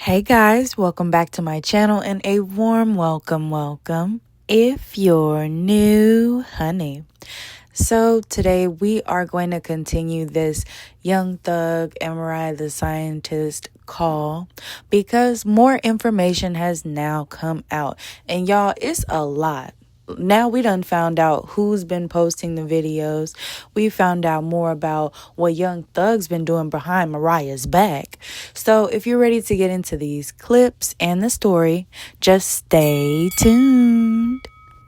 Hey guys, welcome back to my channel and a warm welcome if you're new, honey. So today we are going to continue this Young Thug and Mariah the Scientist call because more information has now come out. And y'all, it's a lot. Now we done found out who's been posting the videos. We found out more about what Young Thug's been doing behind Mariah's back. So if you're ready to get into these clips and the story, just stay tuned.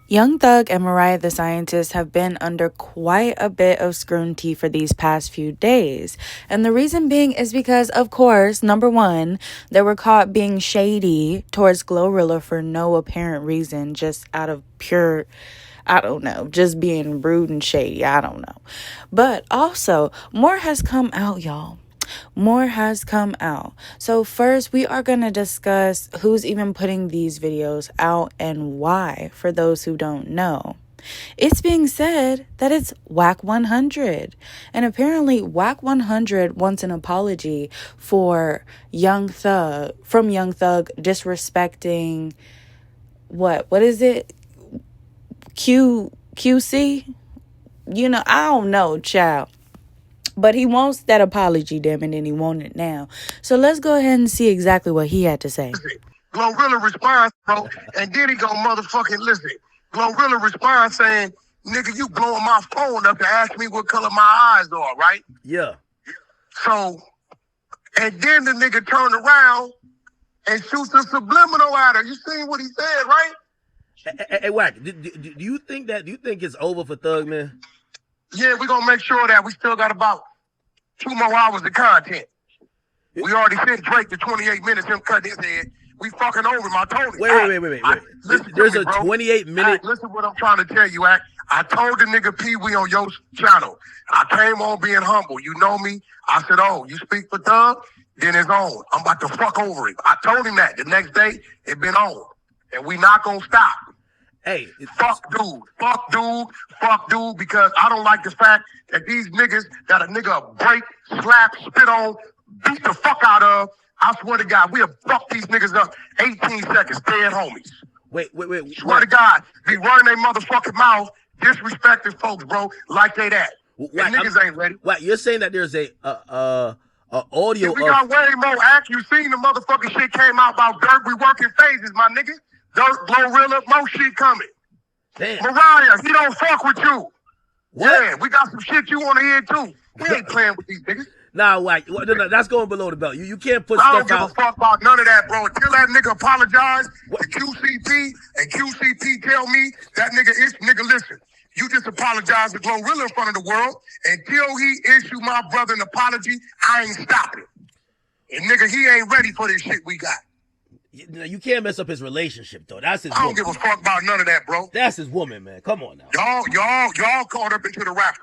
Young Thug and Mariah the Scientist have been under quite a bit of scrutiny for these past few days. And the reason being is because, of course, number one, they were caught being shady towards Glorilla for no apparent reason, just out of pure, I don't know, just being rude and shady. I don't know. But also, more has come out, y'all. More has come out. So first, we are going to discuss who's even putting these videos out and why, for those who don't know. It's being said that it's Whack 100. And apparently Whack 100 wants an apology for Young Thug, from Young Thug disrespecting what is it? QC? You know, I don't know, child. But he wants that apology, damn it, and he wants it now. So let's go ahead and see exactly what he had to say. Glorilla responds, bro, and then he go motherfucking listen. Glorilla responds saying, nigga, you blowing my phone up to ask me what color my eyes are, right? Yeah. So, and then the nigga turned around and shoots a subliminal at her. You seen what he said, right? Hey, Wack, do you think it's over for Thug, man? Yeah, we're gonna make sure that we still got about 2 more hours of content. We already sent Drake to 28 minutes, him cutting his head. We fucking over him. I told him. Wait. There's a 28-minute. Listen what I'm trying to tell you, Act. I told the nigga Pee-wee on your channel. I came on being humble. You know me. I said, oh, you speak for Thug? Then it's on. I'm about to fuck over him. I told him that. The next day, it been on. And we not gonna stop. Hey, fuck dude, because I don't like the fact that these niggas that a nigga break, slap, spit on, beat the fuck out of. I swear to God, we'll fuck these niggas up 18 seconds, dead homies. Wait. Swear to God, be running their motherfucking mouth, disrespecting folks, bro, like they that. Niggas ain't ready. What, you're saying that there's a audio we got way more act. You seen the motherfucking shit came out about Dirt. We working phases, my nigga. Dirt, Glorilla, more shit coming. Damn. Mariah, he don't fuck with you. What? Yeah, we got some shit you want to hear too. We ain't playing with these niggas. Nah, Wack, no, that's going below the belt. You can't put I stuff don't give out. a fuck about none of that, bro. Until that nigga apologize to QCP and QCP tell me that nigga, listen, you just apologize to Glorilla in front of the world. Until he issue my brother an apology, I ain't stopping. And nigga, he ain't ready for this shit we got. You can't mess up his relationship, though. That's his I don't woman. give a fuck about none of that, bro. That's his woman, man. Come on now. Y'all caught up into the rapper.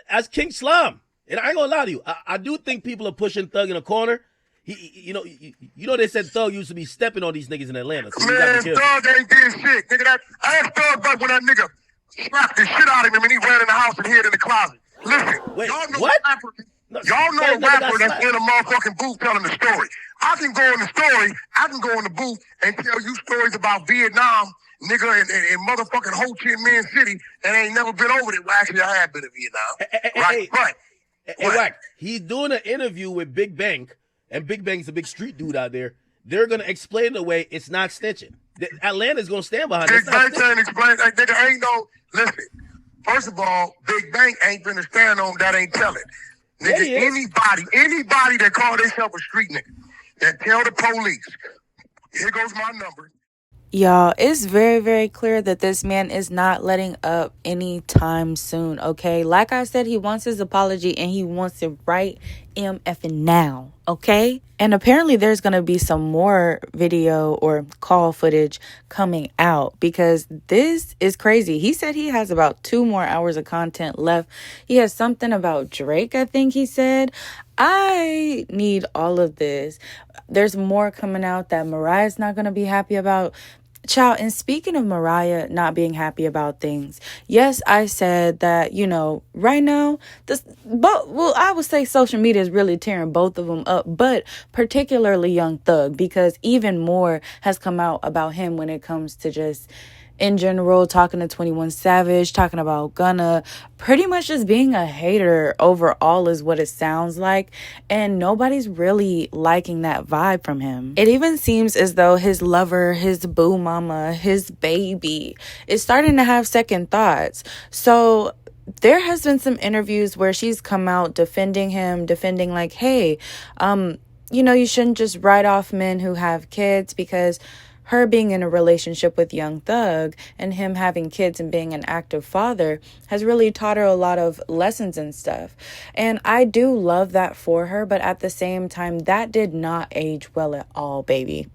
As King Slum. And I ain't gonna lie to you. I do think people are pushing Thug in a corner. You know they said Thug used to be stepping on these niggas in Atlanta. So man, Thug ain't did shit. Nigga, I asked Thug back when that nigga slapped the shit out of him and he ran in the house and hid in the closet. Listen, wait, y'all know what? Y'all know a rapper that's in a motherfucking booth telling the story. I can go in the booth and tell you stories about Vietnam, nigga, and motherfucking Ho Chi Minh City that ain't never been over there. Well, actually, I have been to Vietnam. Hey, Wack, he's doing an interview with Big Bang, and Big Bang's a big street dude out there. They're going to explain the way it's not snitching. Atlanta's going to stand behind it. Big Bang can't explain. That nigga ain't no, listen, first of all, Big Bang ain't finna stand on that ain't telling. Nigga, anybody that call themselves a street nigga, that tell the police, here goes my number. Y'all, it's very, very clear that this man is not letting up anytime soon, okay? Like I said, he wants his apology and he wants it right MFing now, okay? And apparently there's going to be some more video or call footage coming out because this is crazy. He said he has about 2 more hours of content left. He has something about Drake, I think he said. I need all of this. There's more coming out that Mariah's not going to be happy about. Child, and speaking of Mariah not being happy about things, yes, I said that, right now, I would say social media is really tearing both of them up, but particularly Young Thug, because even more has come out about him when it comes to just in general, talking to 21 Savage, talking about Gunna, pretty much just being a hater overall is what it sounds like. And nobody's really liking that vibe from him. It even seems as though his lover, his boo mama, his baby is starting to have second thoughts. So there has been some interviews where she's come out defending him, defending like, hey, you shouldn't just write off men who have kids, because her being in a relationship with Young Thug and him having kids and being an active father has really taught her a lot of lessons and stuff. And I do love that for her, but at the same time, that did not age well at all, baby.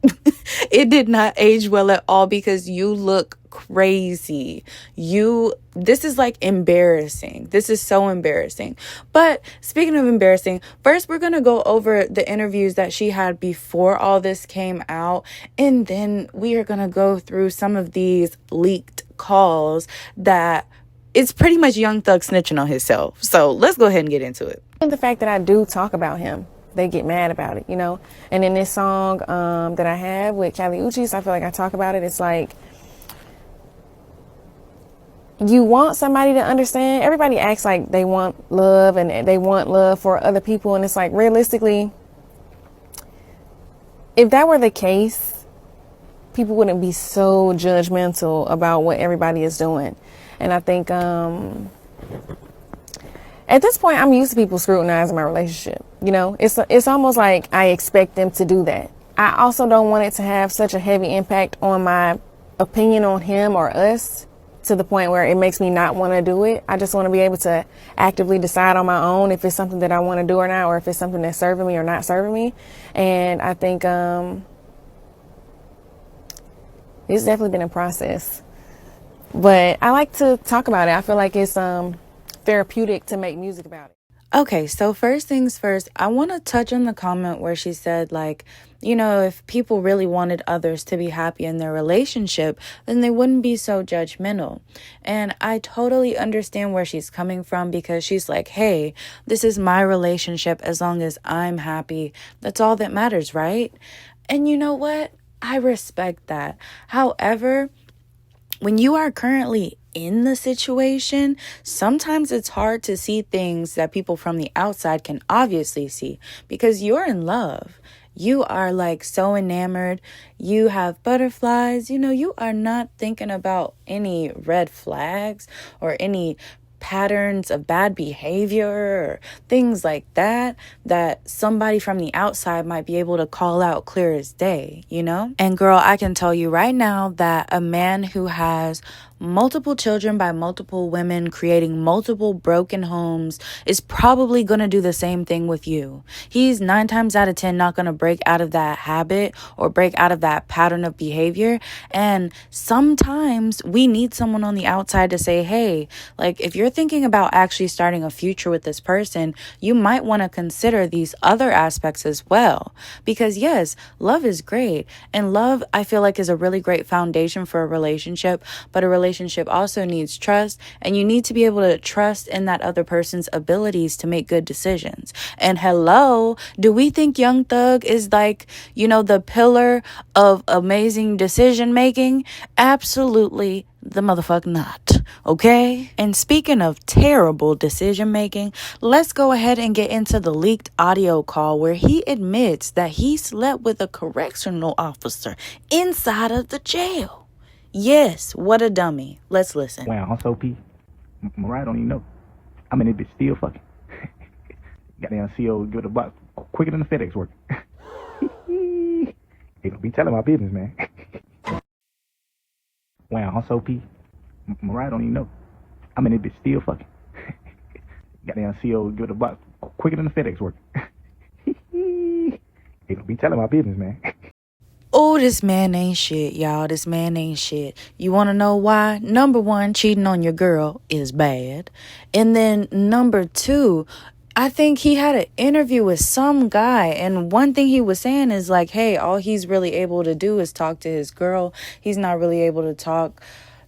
It did not age well at all, because you look crazy. This is like embarrassing. This is so embarrassing. But speaking of embarrassing, first we're going to go over the interviews that she had before all this came out. And then we are going to go through some of these leaked calls that it's pretty much Young Thug snitching on himself. So let's go ahead and get into it. The fact that I do talk about him, they get mad about it, And in this song that I have with Kali Uchis, I feel like I talk about it. It's like, you want somebody to understand. Everybody acts like they want love and they want love for other people. And it's like, realistically, if that were the case, people wouldn't be so judgmental about what everybody is doing. And I think at this point, I'm used to people scrutinizing my relationship. It's almost like I expect them to do that. I also don't want it to have such a heavy impact on my opinion on him or us, to the point where it makes me not want to do it. I just want to be able to actively decide on my own if it's something that I want to do or not, or if it's something that's serving me or not serving me. And I think it's definitely been a process. But I like to talk about it. I feel like it's therapeutic to make music about it. Okay, so first things first, I want to touch on the comment where she said, like, if people really wanted others to be happy in their relationship, then they wouldn't be so judgmental. And I totally understand where she's coming from, because she's like, hey, this is my relationship. As long as I'm happy, that's all that matters, right? And you know what? I respect that. However, when you are currently in the situation, sometimes it's hard to see things that people from the outside can obviously see, because you're in love. You are like so enamored. You have butterflies. You are not thinking about any red flags or any patterns of bad behavior or things like that somebody from the outside might be able to call out clear as day, And girl, I can tell you right now that a man who has multiple children by multiple women, creating multiple broken homes, is probably going to do the same thing with you. He's 9 times out of 10 not going to break out of that habit or break out of that pattern of behavior. And sometimes we need someone on the outside to say, hey, like, if you're thinking about actually starting a future with this person, you might want to consider these other aspects as well. Because yes, love is great. And love, I feel like, is a really great foundation for a relationship. But a relationship also needs trust, and you need to be able to trust in that other person's abilities to make good decisions. And hello, do we think Young Thug is like, the pillar of amazing decision making? Absolutely the motherfucker not. Okay? And speaking of terrible decision making, let's go ahead and get into the leaked audio call where he admits that he slept with a correctional officer inside of the jail. Yes, what a dummy. Let's listen. Wow, I'm so P. Mariah don't even know. I'm in it bitch still fucking. Goddamn CO give the box quicker than the FedEx work. They don't be telling my business, man. Wow, I'm so P. Mariah don't even know. I'm in it bitch still fucking. Goddamn CO give the box quicker than the FedEx work. They don't be telling my business, man. Oh, this man ain't shit, y'all. This man ain't shit. You want to know why? Number one, cheating on your girl is bad. And then number two, I think he had an interview with some guy, and one thing he was saying is like, hey, all he's really able to do is talk to his girl. He's not really able to talk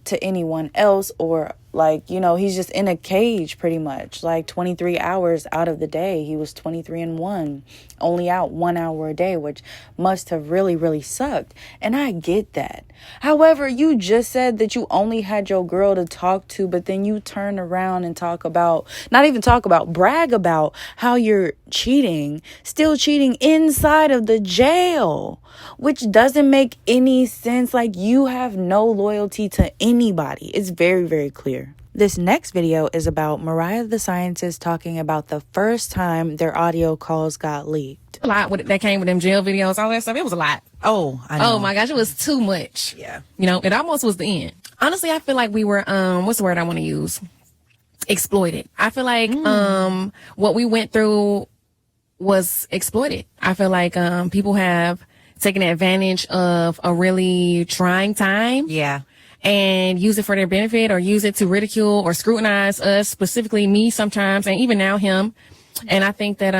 to anyone else, or like, you know, he's just in a cage pretty much, like 23 hours out of the day. He was 23 and 1, only out 1 hour a day, which must have really, really sucked. And I get that. However, you just said that you only had your girl to talk to, but then you turn around and talk about, not even talk about, brag about how you're cheating, still cheating inside of the jail, which doesn't make any sense. Like, you have no loyalty to anybody. It's very, very clear. This next video is about Mariah the Scientist talking about the first time their audio calls got leaked. A lot that came with them jail videos, all that stuff. It was a lot. Oh, I know. Oh my gosh, it was too much. Yeah. You know, it almost was the end. Honestly, I feel like we were, what's the word I want to use? Exploited. I feel like, what we went through was exploited. I feel like, people have taken advantage of a really trying time. Yeah. And use it for their benefit, or use it to ridicule or scrutinize us, specifically me sometimes, and even now him. And I think that,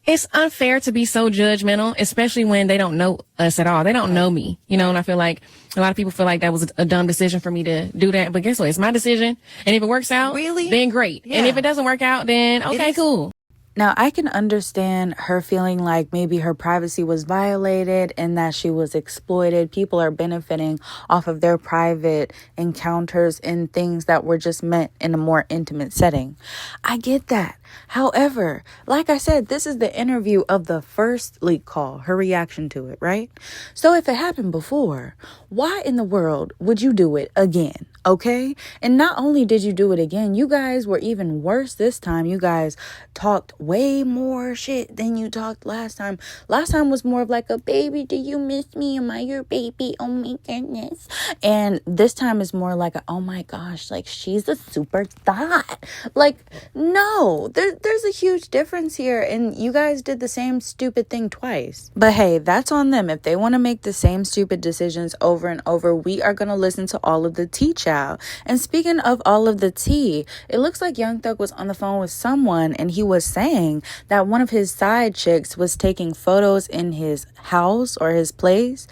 it's unfair to be so judgmental, especially when they don't know us at all. They don't know me, you know, and I feel like a lot of people feel like that was a dumb decision for me to do that. But guess what? It's my decision. And if it works out, then great. Yeah. And if it doesn't work out, then okay, cool. Now, I can understand her feeling like maybe her privacy was violated and that she was exploited. People are benefiting off of their private encounters and things that were just meant in a more intimate setting. I get that. However, like I said, this is the interview of the first leak call, her reaction to it, right? So if it happened before, why in the world would you do it again? Okay? And not only did you do it again, you guys were even worse this time. You guys talked way more shit than you talked last time. Last time was more of like a, baby, do you miss me? Am I your baby? Oh my goodness. And this time is more like a, oh my gosh, like she's a super thought. Like, no, there's a huge difference here. And you guys did the same stupid thing twice. But hey, that's on them. If they want to make the same stupid decisions over and over, we are going to listen to all of the tea, child. And speaking of all of the tea, it looks like Young Thug was on the phone with someone, and he was saying that one of his side chicks was taking photos in his house or his place,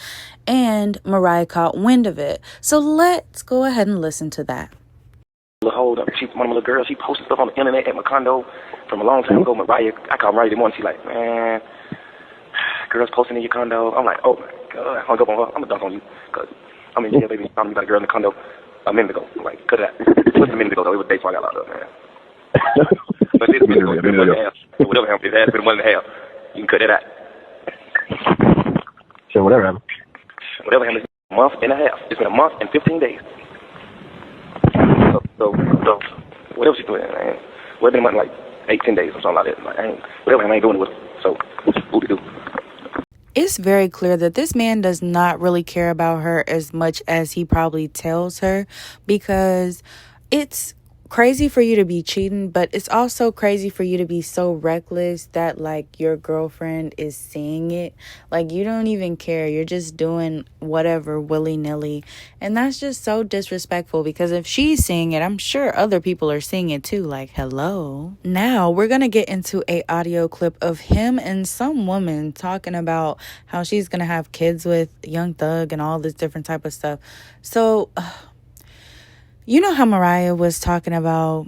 and Mariah caught wind of it. So let's go ahead and listen to that. Hold up, one of my little girls, she posted stuff on the internet at my condo from a long time ago. Mariah, I called Mariah this morning. She's like, man, girls posting in your condo. I'm like, oh my god, I hung up on her. I'm gonna dunk on you, cause I'm in jail, baby. You found me about a girl in the condo a minute ago. I'm like, cut that. It was a minute ago though. It was days before I got locked up, man. But it's been a month and a half. Whatever happened, it has been a month and a half. You can cut that out. So whatever happened. Whatever happened, it's a month and a half. It's been a month and 15 days. So whatever she's doing, man. Well, it's been a month, like 8, 10 days or something like that. Like, whatever, I ain't doing it with her. So, who-de-do. It's very clear that this man does not really care about her as much as he probably tells her, because it's crazy for you to be cheating, but it's also crazy for you to be so reckless that like your girlfriend is seeing it. Like, you don't even care. You're just doing whatever willy-nilly. And that's just so disrespectful, because if she's seeing it, I'm sure other people are seeing it too. Like, hello. Now we're gonna get into a audio clip of him and some woman talking about how she's gonna have kids with Young Thug and all this different type of stuff. So you know how Mariah was talking about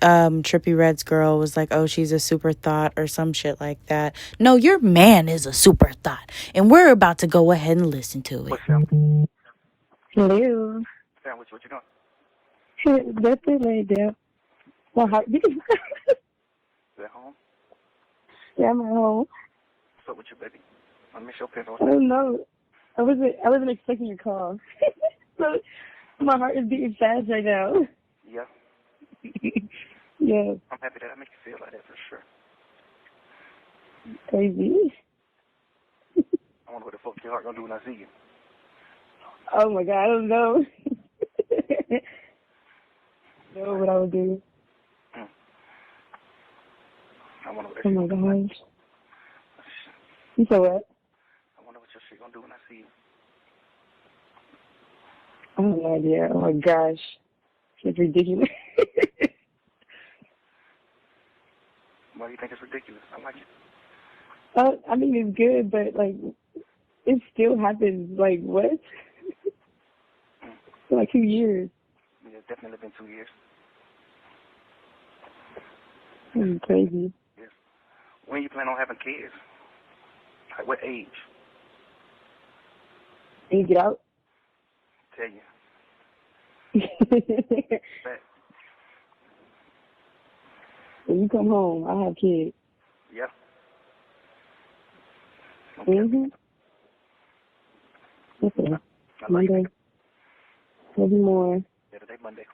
Trippie Redd's girl was like, oh, she's a super thought or some shit like that. No, your man is a super thought. And we're about to go ahead and listen to it. Hello. Sam, what you doing? That's it laid down. My heart beat. You at home? Yeah, I'm at home. What's up with you, baby? I miss your pen. I don't know. I wasn't expecting your call. So my heart is beating fast right now. Yeah. Yeah. I'm happy that I make you feel like that for sure. Crazy. I wonder what the fuck your heart gonna do when I see you. Oh my god, I don't know. Know what I would do. I wonder what Oh my gosh. You said what? I wonder what your shit gonna do when I see you. I have no idea. Oh my gosh. It's ridiculous. Why do you think it's ridiculous? I like it. I mean, it's good, but like, it still happens. Like, what? For like 2 years. Yeah, it's definitely been 2 years. That's crazy. Yes. When you plan on having kids? Like, what age? And you get out? Tell you. But, When you come home, I have kids. yeah. Okay. Mm-hmm. Okay. I like Monday. it. Maybe more. Yeah, today Monday.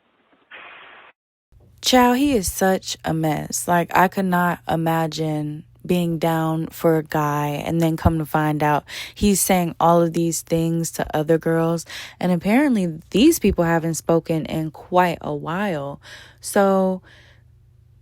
Child, he is such a mess. Like, I could not imagine being down for a guy and then come to find out he's saying all of these things to other girls. And apparently these people haven't spoken in quite a while. So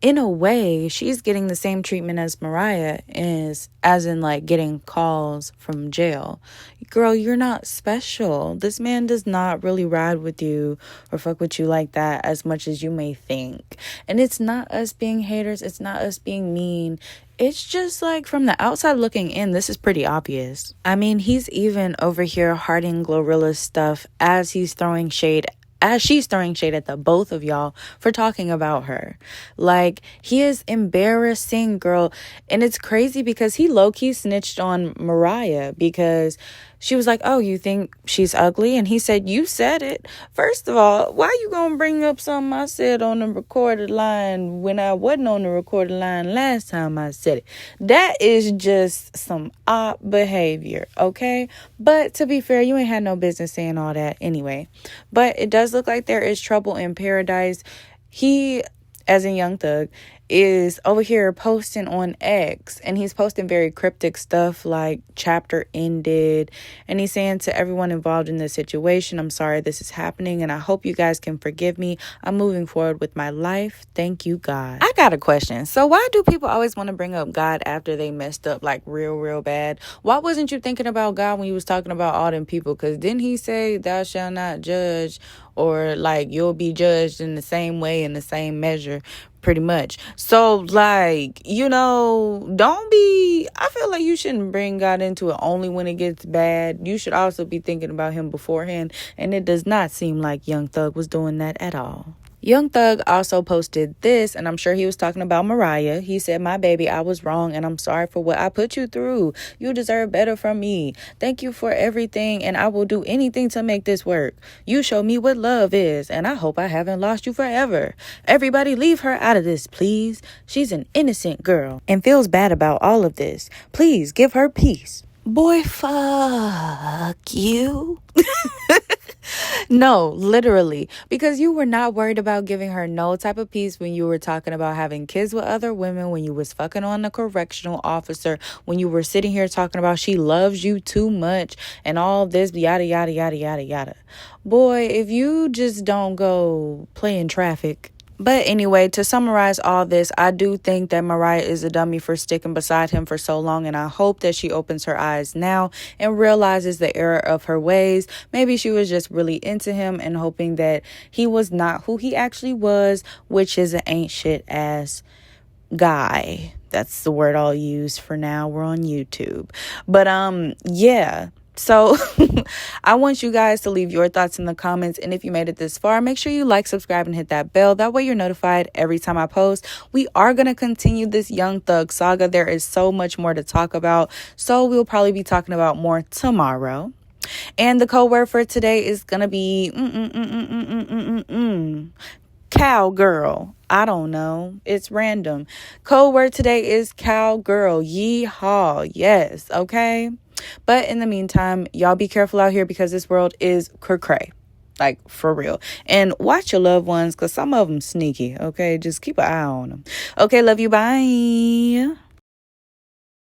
in a way, she's getting the same treatment as Mariah is, as in like getting calls from jail. Girl, you're not special. This man does not really ride with you or fuck with you like that as much as you may think. And it's not us being haters. It's not us being mean. It's just like from the outside looking in, this is pretty obvious. I mean, he's even over here hearting Glorilla's stuff as she's throwing shade at the both of y'all for talking about her. Like, he is embarrassing, girl. And it's crazy because he low-key snitched on Mariah because she was like, oh, you think she's ugly? And he said, you said it. First of all, why you gonna bring up something I said on the recorded line when I wasn't on the recorded line last time I said it? That is just some odd behavior, okay? But to be fair, you ain't had no business saying all that anyway. But it does look like there is trouble in paradise. He, as in Young Thug, is over here posting on X, and he's posting very cryptic stuff like chapter ended, and he's saying to everyone involved in this situation, I'm sorry this is happening, and I hope you guys can forgive me. I'm moving forward with my life. Thank you, God. I got a question. So why do people always want to bring up God after they messed up like real bad? Why wasn't you thinking about God when you was talking about all them people? Because didn't he say thou shalt not judge, or like you'll be judged in the same way, in the same measure, pretty much? So like, I feel like you shouldn't bring God into it only when it gets bad. You should also be thinking about him beforehand, and it does not seem like Young Thug was doing that at all. Young Thug also posted this, and I'm sure he was talking about Mariah. He said, my baby, I was wrong, and I'm sorry for what I put you through. You deserve better from me. Thank you for everything, and I will do anything to make this work. You show me what love is, and I hope I haven't lost you forever. Everybody leave her out of this, please. She's an innocent girl and feels bad about all of this. Please give her peace. Boy, fuck you. No, literally, because you were not worried about giving her no type of peace when you were talking about having kids with other women, when you was fucking on the correctional officer, when you were sitting here talking about she loves you too much and all this yada yada yada yada yada. Boy, if you just don't go play in traffic. But anyway, to summarize all this, I do think that Mariah is a dummy for sticking beside him for so long, and I hope that she opens her eyes now and realizes the error of her ways. Maybe she was just really into him and hoping that he was not who he actually was, which is an ain't shit ass guy. That's the word I'll use for now. We're on YouTube. But yeah. So I want you guys to leave your thoughts in the comments. And if you made it this far, make sure you like, subscribe, and hit that bell. That way you're notified every time I post. We are going to continue this Young Thug saga. There is so much more to talk about. So we'll probably be talking about more tomorrow. And the code word for today is going to be cowgirl. I don't know. It's random. Code word today is cowgirl. Yeehaw. Yes. Okay. But in the meantime, y'all be careful out here because this world is cray. Like, for real. And watch your loved ones because some of them sneaky. Okay. Just keep an eye on them. Okay. Love you. Bye.